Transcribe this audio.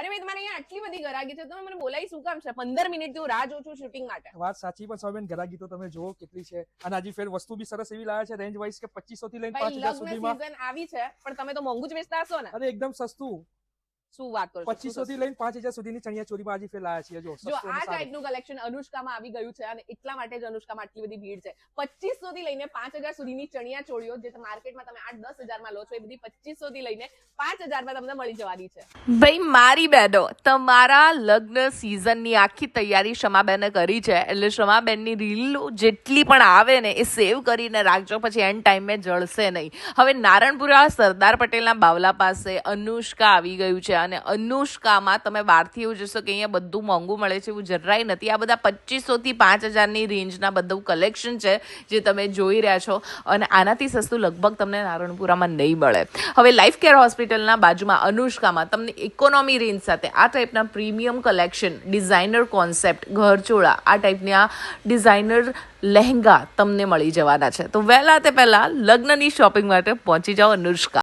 અરે ભાઈ તમારે અહીંયા આટલી બધી ગરાગી છે, તમે મને બોલાવી શું કામ છે? 15 મિનિટથી હું રાહ જોઉં છું શૂટિંગ માટે. વાત સાચી, પણ સૌબેન ગરાગી તો તમે જુઓ કેટલી છે, અને હજી ફેર વસ્તુ બી સરસ એવી લાયા છે રેન્જ વાઇઝ કે 2500 થી લઈને 5000 લગ્ન સુધીમાં. સીઝન આવી છે પણ તમે તો મોંઘું જ વેચતા હશો ને? અરે એકદમ સસ્તું, શું વાત કરો છો? 2500 થી લઈને 5000 સુધીની ચણિયા ચોરીમાં હજી ફેર લાયા છે. જો સસ્તું આ અને સારું. ટાઈપનું કલેક્શન અનુષ્કામાં આવી ગયું છે અને એટલા માટે જ અનુષ્કામાં આટલી બધી ભીડ છે. 2500 થી લઈને 5000 સુધીની ચણિયા ચોળીઓ જે માર્કેટમાં તમે 8-10 હજારમાં લો છો, એ બધી 2500 થી લઈને 5000માં તમને મળી જવાની છે. ભાઈ મારી બહેનો, તમારા લગ્ન સિઝનની આખી તૈયારી શમાબેને કરી છે, એટલે શમાબેનની રીલ જેટલી પણ આવે ને એ સેવ કરીને રાખજો, પછી એન્ડ ટાઈમે જળશે નહીં. હવે નારણપુરા સરદાર પટેલના બાવલા પાસે અનુષ્કા આવી ગયું છે, અને અનુષ્કામાં તમે બહારથી એવું જશો કે અહીંયા બધું મોંઘું મળે છે, એવું જરાય નથી. આ બધા 2500 થી 5000ની રેન્જના બધું કલેક્શન છે જે તમે જોઈ રહ્યા છો, અને આનાથી સસ્તું લગભગ તમને નારણપુરામાં નહીં મળે. હવે લાઈફ કેર હોસ્પિટલના બાજુમાં અનુષ્કામાં તમને ઇકોનોમી રેન્જ સાથે આ ટાઈપના પ્રીમિયમ કલેક્શન, ડિઝાઇનર કોન્સેપ્ટ, ઘરચોળા, આ ટાઈપના ડિઝાઇનર લહેંગા તમને મળી જવાના છે. તો વહેલા તે પહેલાં લગ્નની શોપિંગ માટે પહોંચી જાઓ અનુષ્કા.